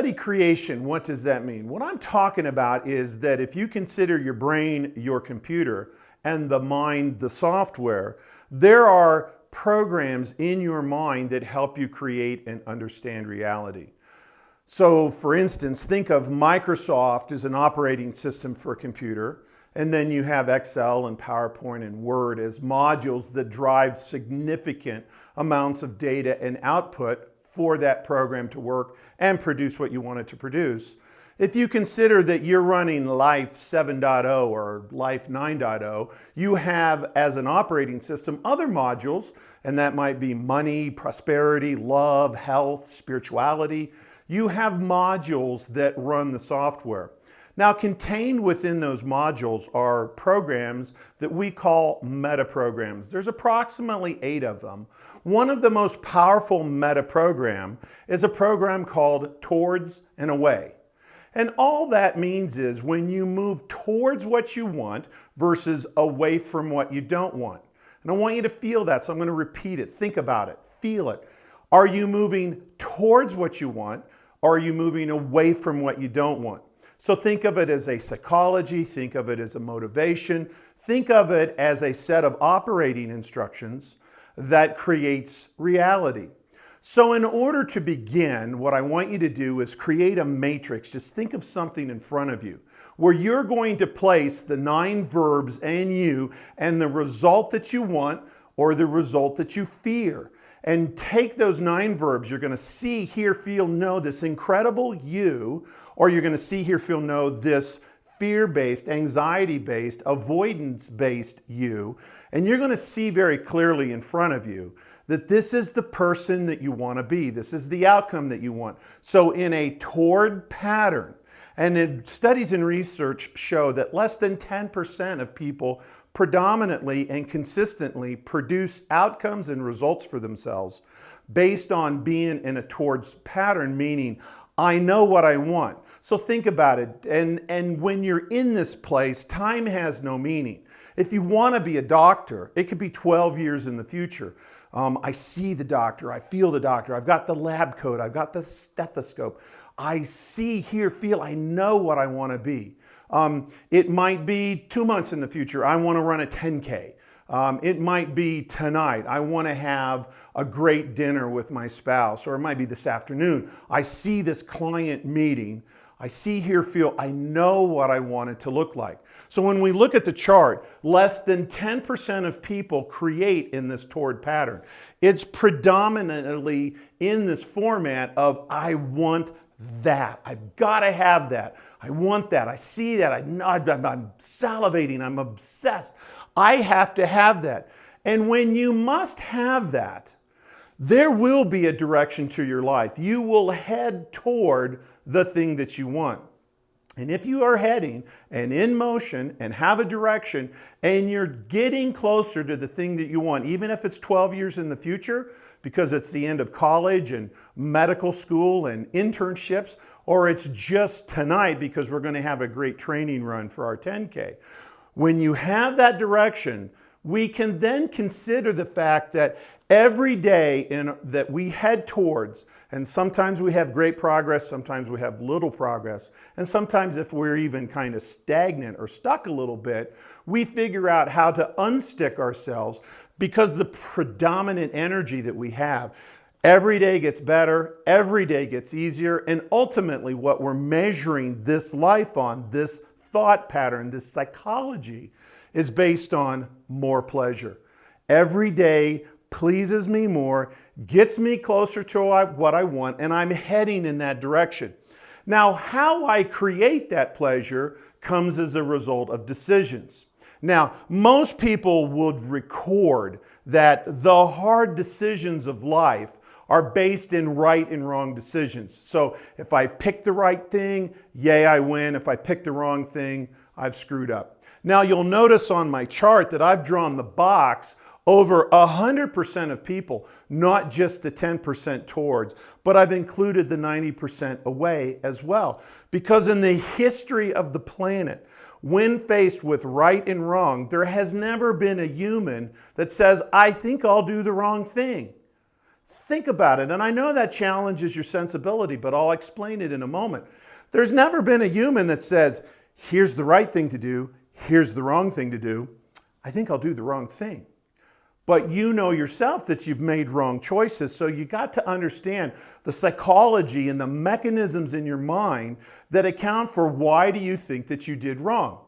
reality creation, what does that mean? What I'm talking about is that if you consider your brain your computer and the mind the software, there are programs in your mind that help you create and understand reality. So for instance, think of Microsoft as an operating system for a computer, and then you have Excel and PowerPoint and Word as modules that drive significant amounts of data and output for that program to work and produce what you want it to produce. If you consider that you're running Life 7.0 or Life 9.0, you have as an operating system other modules, and that might be money, prosperity, love, health, spirituality. You have modules that run the software. Now, contained within those modules are programs that we call meta programs. There's approximately 8 of them. One of the most powerful meta program is a program called Towards and Away. And all that means is when you move towards what you want versus away from what you don't want. And I want you to feel that, so I'm going to repeat it. Think about it. Feel it. Are you moving towards what you want, or are you moving away from what you don't want? So think of it as a psychology, think of it as a motivation, think of it as a set of operating instructions that creates reality. So in order to begin, what I want you to do is create a matrix. Just think of something in front of you where you're going to place the 9 verbs and you and the result that you want or the result that you fear. And take those 9 verbs. You're going to see, hear, feel, know this incredible you, or you're going to see, hear, feel, know this fear-based, anxiety-based, avoidance-based you. And you're going to see very clearly in front of you that this is the person that you want to be. This is the outcome that you want. So in a toward pattern, and studies and research show that less than 10% of people predominantly and consistently produce outcomes and results for themselves based on being in a towards pattern, meaning I know what I want. So think about it. And when you're in this place, time has no meaning. If you want to be a doctor, it could be 12 years in the future. I see the doctor, I feel the doctor, I've got the lab coat, I've got the stethoscope. I see, hear, feel, I know what I want to be. It might be 2 months in the future, I want to run a 10K. It might be tonight, I want to have a great dinner with my spouse, or it might be this afternoon. I see this client meeting, I see, hear, feel, I know what I want it to look like. So when we look at the chart, less than 10% of people create in this toward pattern. It's predominantly in this format of I want that. I've got to have that. I want that. I see that. I'm salivating. I'm obsessed. I have to have that. And when you must have that, there will be a direction to your life. You will head toward the thing that you want. And if you are heading and in motion and have a direction and you're getting closer to the thing that you want, even if it's 12 years in the future, because it's the end of college and medical school and internships, or it's just tonight because we're going to have a great training run for our 10K. When you have that direction, we can then consider the fact that every day that we head towards, and sometimes we have great progress, sometimes we have little progress, and sometimes if we're even kind of stagnant or stuck a little bit, we figure out how to unstick ourselves because the predominant energy that we have every day gets better, every day gets easier, and ultimately what we're measuring this life on, this thought pattern, this psychology, is based on more pleasure. Every day pleases me more, gets me closer to what I want, and I'm heading in that direction. Now, how I create that pleasure comes as a result of decisions. Now, most people would record that the hard decisions of life are based in right and wrong decisions. So if I pick the right thing, yay, I win. If I pick the wrong thing, I've screwed up. Now, you'll notice on my chart that I've drawn the box over 100% of people, not just the 10% towards, but I've included the 90% away as well. Because in the history of the planet, when faced with right and wrong, there has never been a human that says, I think I'll do the wrong thing. Think about it. And I know that challenges your sensibility, but I'll explain it in a moment. There's never been a human that says, here's the right thing to do, here's the wrong thing to do. I think I'll do the wrong thing. But you know yourself that you've made wrong choices, so you got to understand the psychology and the mechanisms in your mind that account for why do you think that you did wrong.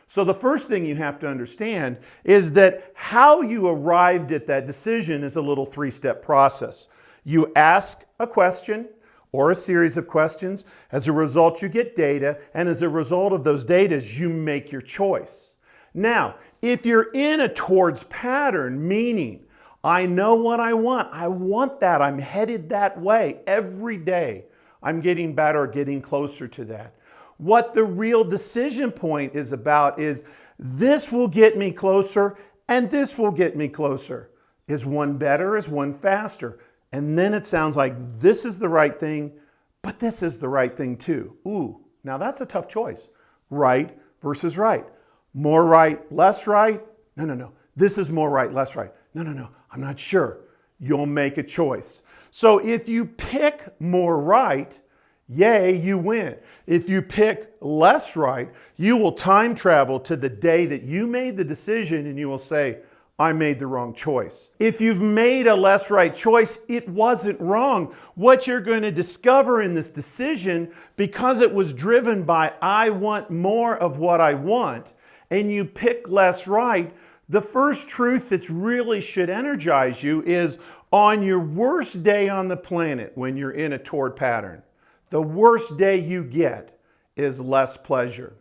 So the first thing you have to understand is that how you arrived at that decision is a little three-step process. You ask a question or a series of questions. As a result, you get data, and as a result of those data, you make your choice. Now, if you're in a towards pattern, meaning I know what I want that, I'm headed that way every day, I'm getting better, getting closer to that. What the real decision point is about is this will get me closer and this will get me closer. Is one better? Is one faster? And then it sounds like this is the right thing, but this is the right thing too. Ooh, now that's a tough choice. Right versus right. More right, less right? No. This is more right, less right. No. I'm not sure. You'll make a choice. So if you pick more right, yay, you win. If you pick less right, you will time travel to the day that you made the decision and you will say, I made the wrong choice. If you've made a less right choice, it wasn't wrong. What you're going to discover in this decision, because it was driven by I want more of what I want, and you pick less right, the first truth that really should energize you is on your worst day on the planet when you're in a toward pattern, the worst day you get is less pleasure.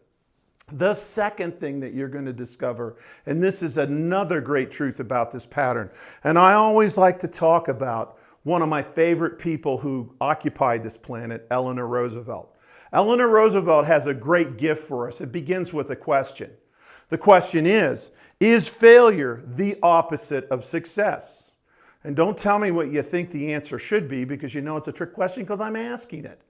The second thing that you're going to discover, and this is another great truth about this pattern, and I always like to talk about one of my favorite people who occupied this planet, Eleanor Roosevelt. Eleanor Roosevelt has a great gift for us. It begins with a question. The question is failure the opposite of success? And don't tell me what you think the answer should be, because you know it's a trick question because I'm asking it.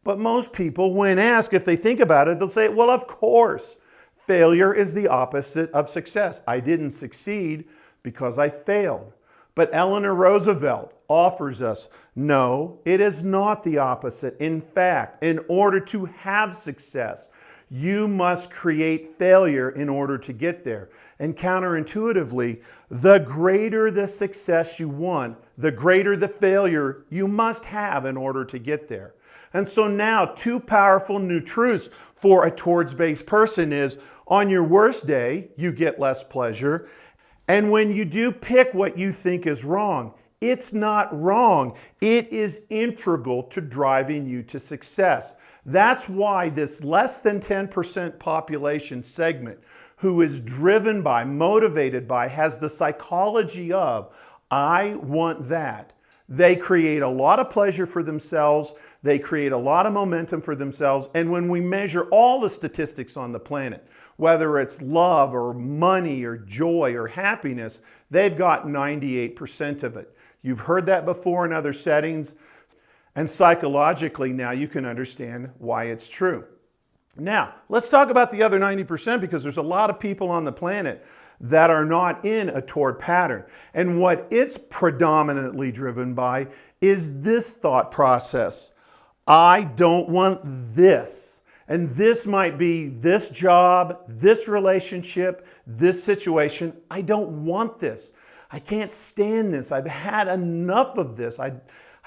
But most people, when asked, if they think about it, they'll say, well, of course, failure is the opposite of success. I didn't succeed because I failed. But Eleanor Roosevelt offers us, no, it is not the opposite. In fact, in order to have success, you must create failure in order to get there. And counterintuitively, the greater the success you want, the greater the failure you must have in order to get there. And so now, two powerful new truths for a towards-based person is, on your worst day, you get less pleasure. And when you do pick what you think is wrong, it's not wrong. It is integral to driving you to success. That's why this less than 10% population segment who is driven by, motivated by, has the psychology of, I want that. They create a lot of pleasure for themselves. They create a lot of momentum for themselves. And when we measure all the statistics on the planet, whether it's love or money or joy or happiness, they've got 98% of it. You've heard that before in other settings. And psychologically now you can understand why it's true. Now, let's talk about the other 90% because there's a lot of people on the planet that are not in a toward pattern. And what it's predominantly driven by is this thought process. I don't want this. And this might be this job, this relationship, this situation. I don't want this. I can't stand this. I've had enough of this. I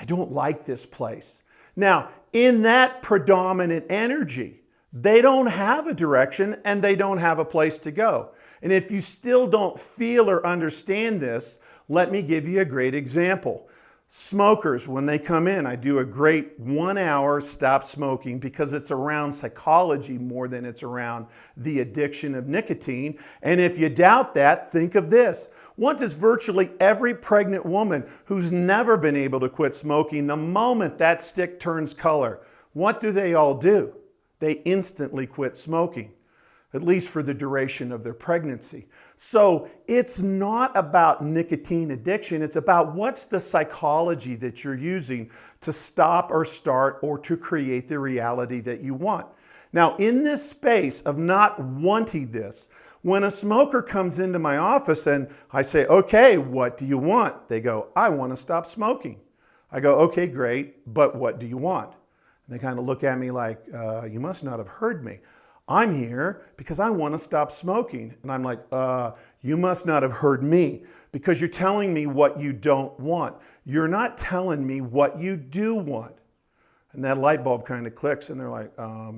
don't like this place. Now, in that predominant energy, they don't have a direction and they don't have a place to go. And if you still don't feel or understand this, let me give you a great example. Smokers, when they come in, I do a great 1 hour stop smoking because it's around psychology more than it's around the addiction of nicotine. And if you doubt that, think of this. What does virtually every pregnant woman who's never been able to quit smoking, the moment that stick turns color, what do they all do? They instantly quit smoking, at least for the duration of their pregnancy. So it's not about nicotine addiction. It's about what's the psychology that you're using to stop or start or to create the reality that you want. Now, in this space of not wanting this, when a smoker comes into my office and I say, okay, what do you want? They go, I want to stop smoking. I go, okay, great, but what do you want? And they kind of look at me like, you must not have heard me. I'm here because I want to stop smoking. And I'm like, you must not have heard me because you're telling me what you don't want. You're not telling me what you do want. And that light bulb kind of clicks and they're like, I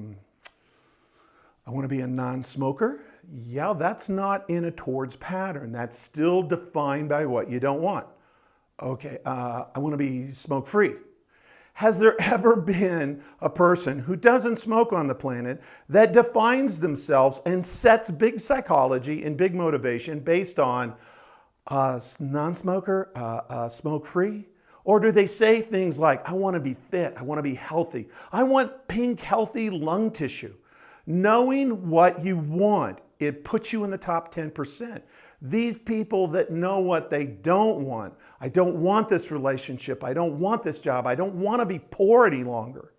want to be a non-smoker. Yeah, that's not in a towards pattern. That's still defined by what you don't want. Okay, I want to be smoke-free. Has there ever been a person who doesn't smoke on the planet that defines themselves and sets big psychology and big motivation based on non-smoker, smoke-free? Or do they say things like, I want to be fit, I want to be healthy, I want pink, healthy lung tissue? Knowing what you want, it puts you in the top 10%. These people that know what they don't want, I don't want this relationship, I don't want this job, I don't want to be poor any longer.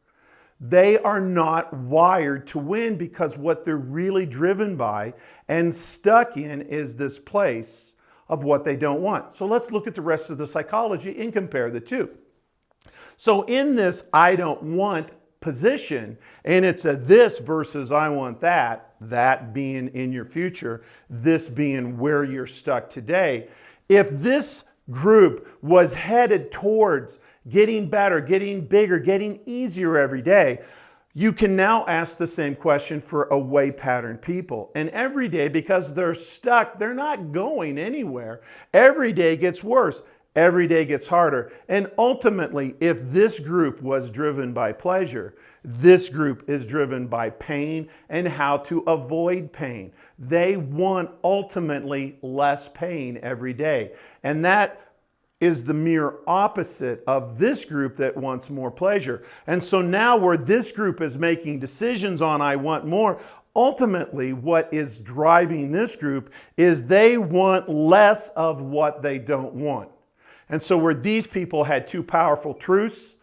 They are not wired to win because what they're really driven by and stuck in is this place of what they don't want. So let's look at the rest of the psychology and compare the two. So in this I don't want position, and it's a this versus I want that being in your future, this being where you're stuck today. If this group was headed towards getting better, getting bigger, getting easier every day, you can now ask the same question for away pattern people. And every day, because they're stuck, they're not going anywhere. Every day gets worse. Every day gets harder. And ultimately, if this group was driven by pleasure, this group is driven by pain and how to avoid pain. They want ultimately less pain every day. And that is the mere opposite of this group that wants more pleasure. And so now where this group is making decisions on I want more, ultimately what is driving this group is they want less of what they don't want. And so where these people had two powerful truths,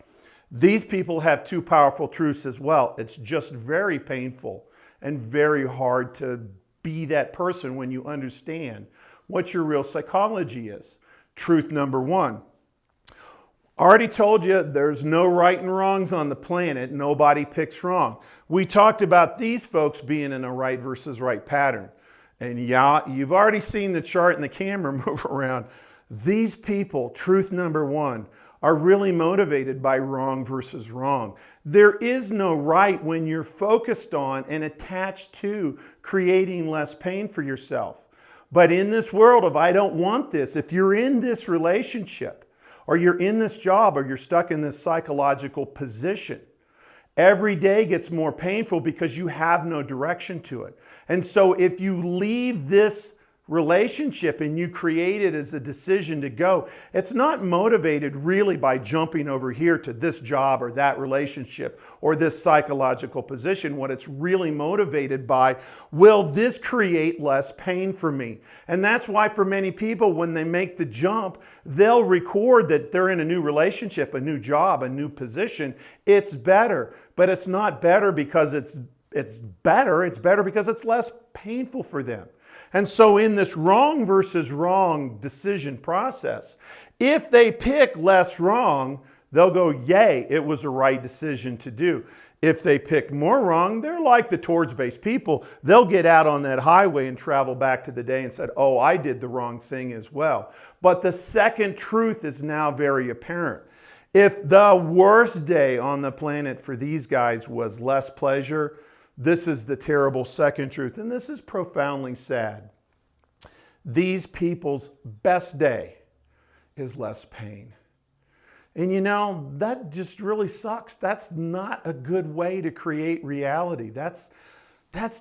these people have two powerful truths as well. It's just very painful and very hard to be that person when you understand what your real psychology is. Truth number one. Already told you there's no right and wrongs on the planet. Nobody picks wrong. We talked about these folks being in a right versus right pattern. And yeah, you've already seen the chart and the camera move around. These people, truth number one, are really motivated by wrong versus wrong. There is no right when you're focused on and attached to creating less pain for yourself. But in this world of I don't want this, if you're in this relationship or you're in this job or you're stuck in this psychological position, every day gets more painful because you have no direction to it. And so if you leave this relationship and you create it as a decision to go, it's not motivated really by jumping over here to this job or that relationship or this psychological position. What it's really motivated by, will this create less pain for me? And that's why for many people, when they make the jump, they'll record that they're in a new relationship, a new job, a new position. It's better, but it's not better because it's better. It's better because it's less painful for them. And so in this wrong versus wrong decision process, if they pick less wrong, they'll go, yay, it was a right decision to do. If they pick more wrong, they're like the towards-based people. They'll get out on that highway and travel back to the day and said, oh, I did the wrong thing as well. But the second truth is now very apparent. If the worst day on the planet for these guys was less pleasure, this is the terrible second truth, and this is profoundly sad. These people's best day is less pain. And you know, that just really sucks. That's not a good way to create reality. That's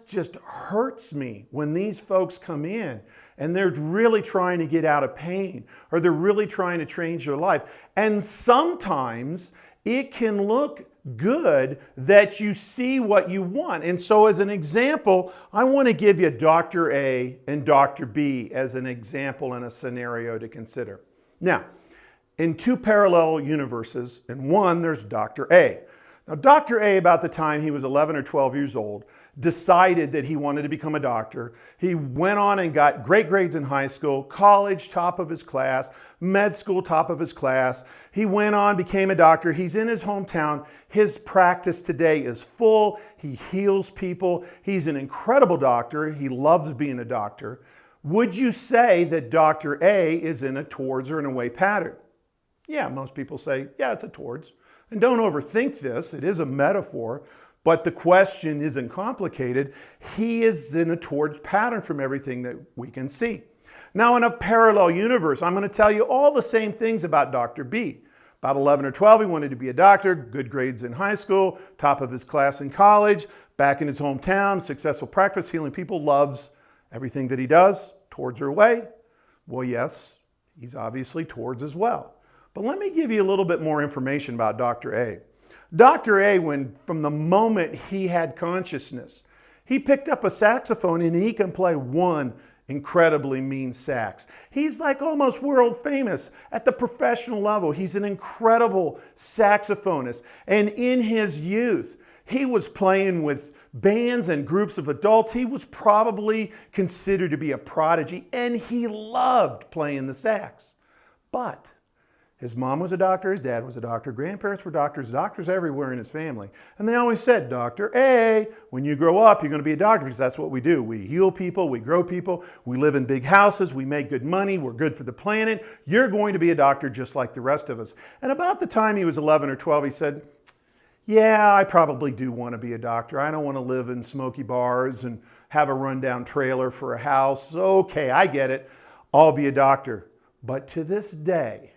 just hurts me when these folks come in and they're really trying to get out of pain or they're really trying to change their life. And sometimes it can look good that you see what you want. And so as an example, I want to give you Dr. A and Dr. B as an example and a scenario to consider. Now, in two parallel universes, in one there's Dr. A. Now, Dr. A, about the time he was 11 or 12 years old, decided that he wanted to become a doctor. He went on and got great grades in high school, college, top of his class, med school, top of his class. He went on, became a doctor. He's in his hometown. His practice today is full. He heals people. He's an incredible doctor. He loves being a doctor. Would you say that Dr. A is in a towards or an away pattern? Yeah, most people say, yeah, it's a towards. And don't overthink this. It is a metaphor. But the question isn't complicated. He is in a towards pattern from everything that we can see. Now, in a parallel universe, I'm going to tell you all the same things about Dr. B. About 11 or 12, he wanted to be a doctor, good grades in high school, top of his class in college, back in his hometown, successful practice, healing people, loves everything that he does, towards or away. Well, yes, he's obviously towards as well. But let me give you a little bit more information about Dr. A. Dr. A, from the moment he had consciousness, he picked up a saxophone and he can play one incredibly mean sax. He's like almost world famous at the professional level. He's an incredible saxophonist. And in his youth, he was playing with bands and groups of adults. He was probably considered to be a prodigy, and he loved playing the sax. But his mom was a doctor, his dad was a doctor, grandparents were doctors everywhere in his family. And they always said, Dr. A, when you grow up, you're going to be a doctor, because that's what we do. We heal people, we grow people, we live in big houses, we make good money, we're good for the planet. You're going to be a doctor just like the rest of us. And about the time he was 11 or 12, he said, yeah, I probably do want to be a doctor. I don't want to live in smoky bars and have a rundown trailer for a house. Okay, I get it. I'll be a doctor. But to this day,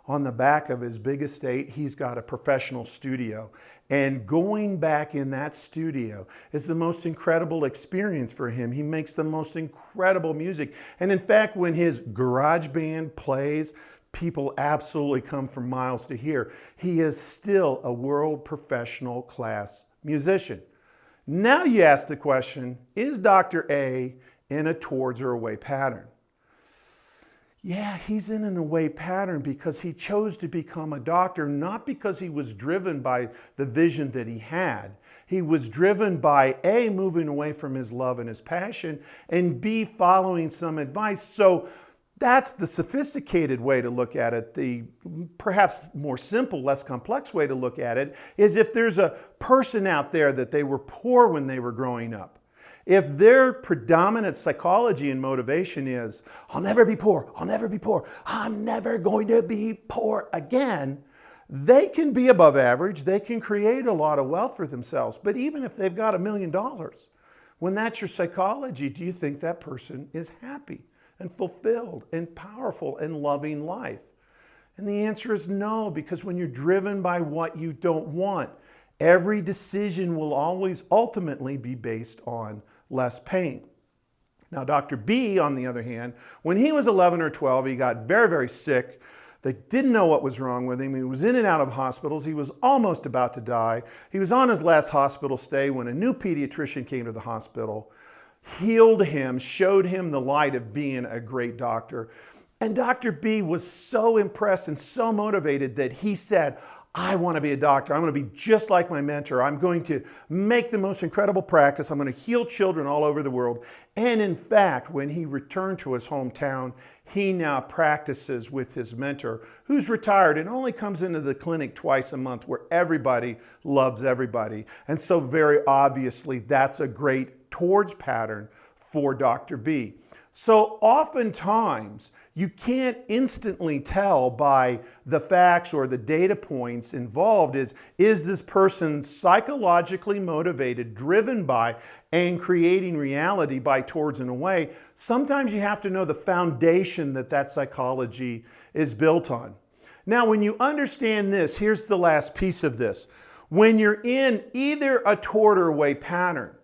on the back of his big estate, he's got a professional studio. And going back in that studio is the most incredible experience for him. He makes the most incredible music. And in fact, when his garage band plays, people absolutely come from miles to hear. He is still a world professional class musician. Now you ask the question, is Dr. A in a towards or away pattern? Yeah, he's in an away pattern because he chose to become a doctor, not because he was driven by the vision that he had. He was driven by A, moving away from his love and his passion, and B, following some advice. So that's the sophisticated way to look at it. The perhaps more simple, less complex way to look at it is if there's a person out there that they were poor when they were growing up. If their predominant psychology and motivation is, I'll never be poor, I'll never be poor, I'm never going to be poor again, they can be above average, they can create a lot of wealth for themselves. But even if they've got $1 million, when that's your psychology, do you think that person is happy and fulfilled and powerful and loving life? And the answer is no, because when you're driven by what you don't want, every decision will always ultimately be based on less pain. Now, Dr. B, on the other hand, when he was 11 or 12, he got very, very sick. They didn't know what was wrong with him. He was in and out of hospitals. He was almost about to die. He was on his last hospital stay when a new pediatrician came to the hospital, healed him, showed him the light of being a great doctor. And Dr. B was so impressed and so motivated that he said, I want to be a doctor. I'm going to be just like my mentor. I'm going to make the most incredible practice. I'm going to heal children all over the world. And in fact, when he returned to his hometown, he now practices with his mentor, who's retired and only comes into the clinic twice a month, where everybody loves everybody. And so very obviously, that's a great towards pattern for Dr. B. So oftentimes, you can't instantly tell by the facts or the data points involved is this person psychologically motivated, driven by, and creating reality by towards and away. Sometimes you have to know the foundation that that psychology is built on. Now, when you understand this, here's the last piece of this. When you're in either a toward or away pattern,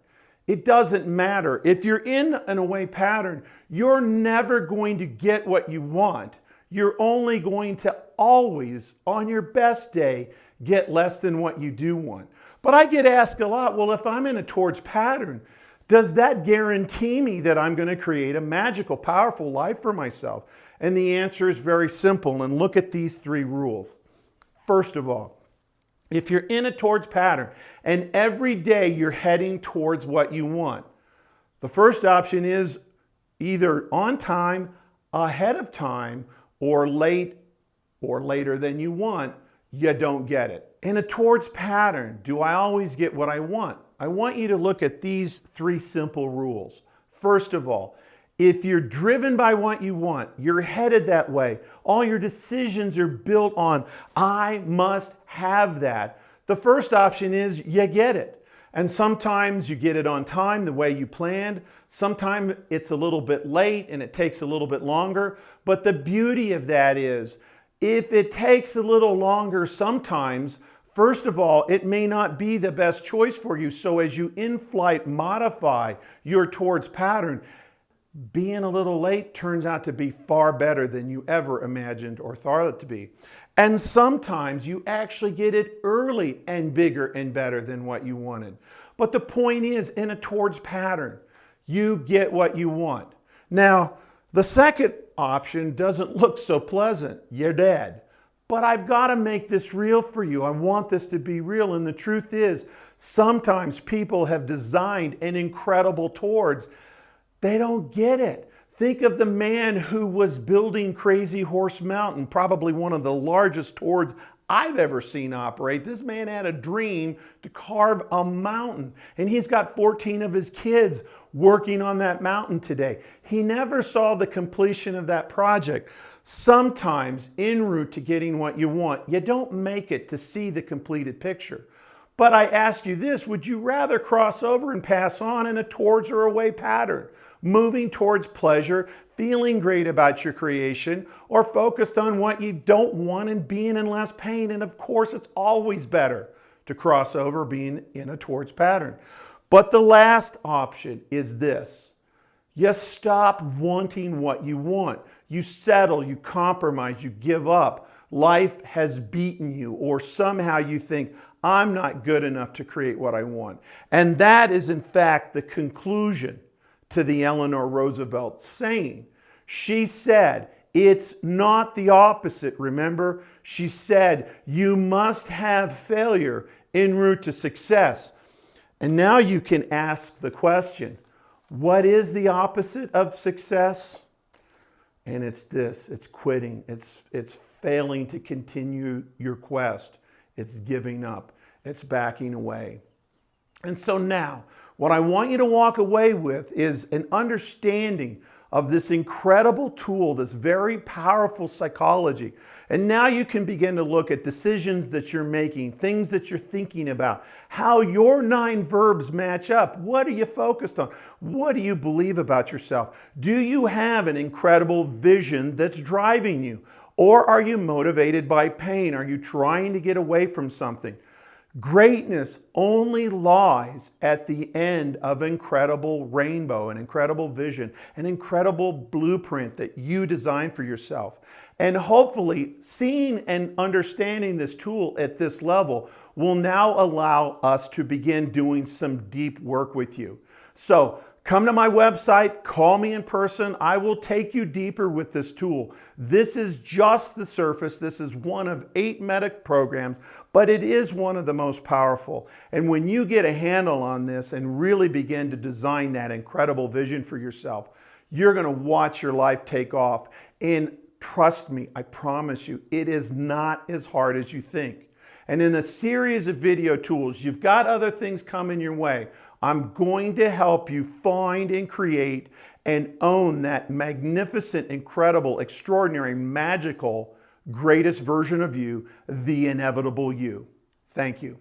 it doesn't matter. If you're in an away pattern, you're never going to get what you want. You're only going to always, on your best day, get less than what you do want. But I get asked a lot, well, if I'm in a towards pattern, does that guarantee me that I'm going to create a magical, powerful life for myself? And the answer is very simple, and look at these 3 rules. First of all, If you're in a towards pattern and every day you're heading towards what you want, the first option is either on time, ahead of time, or late or later than you want, you don't get it. In a towards pattern, do I always get what I want? I want you to look at these 3 simple rules. First of all, if you're driven by what you want, you're headed that way, all your decisions are built on, I must have that. The first option is you get it. And sometimes you get it on time the way you planned. Sometimes it's a little bit late and it takes a little bit longer. But the beauty of that is, if it takes a little longer sometimes, first of all, it may not be the best choice for you. So as you in-flight modify your towards pattern, being a little late turns out to be far better than you ever imagined or thought it to be. And sometimes you actually get it early and bigger and better than what you wanted. But the point is, in a towards pattern, you get what you want. Now, the second option doesn't look so pleasant. You're dead. But I've got to make this real for you. I want this to be real. And the truth is, sometimes people have designed an incredible towards. They don't get it. Think of the man who was building Crazy Horse Mountain, probably one of the largest towards I've ever seen operate. This man had a dream to carve a mountain, and he's got 14 of his kids working on that mountain today. He never saw the completion of that project. Sometimes, en route to getting what you want, you don't make it to see the completed picture. But I ask you this, would you rather cross over and pass on in a towards or away pattern? Moving towards pleasure, feeling great about your creation, or focused on what you don't want and being in less pain? And of course, it's always better to cross over being in a towards pattern. But the last option is this. You stop wanting what you want. You settle, you compromise, you give up. Life has beaten you, or somehow you think, I'm not good enough to create what I want. And that is in fact the conclusion to the Eleanor Roosevelt saying. She said, it's not the opposite, remember? She said, you must have failure en route to success. And now you can ask the question, what is the opposite of success? And it's this, it's quitting, it's failing to continue your quest, it's giving up, it's backing away. And so now, what I want you to walk away with is an understanding of this incredible tool, this very powerful psychology. And now you can begin to look at decisions that you're making, things that you're thinking about, how your 9 verbs match up. What are you focused on? What do you believe about yourself? Do you have an incredible vision that's driving you? Or are you motivated by pain? Are you trying to get away from something? Greatness only lies at the end of an incredible rainbow, an incredible vision, an incredible blueprint that you design for yourself. And hopefully, seeing and understanding this tool at this level will now allow us to begin doing some deep work with you. So, come to my website, call me in person. I will take you deeper with this tool. This is just the surface. This is one of 8 medic programs, but it is one of the most powerful. And when you get a handle on this and really begin to design that incredible vision for yourself, you're going to watch your life take off. And trust me, I promise you, it is not as hard as you think. And in a series of video tools, you've got other things coming your way. I'm going to help you find and create and own that magnificent, incredible, extraordinary, magical, greatest version of you, the inevitable you. Thank you.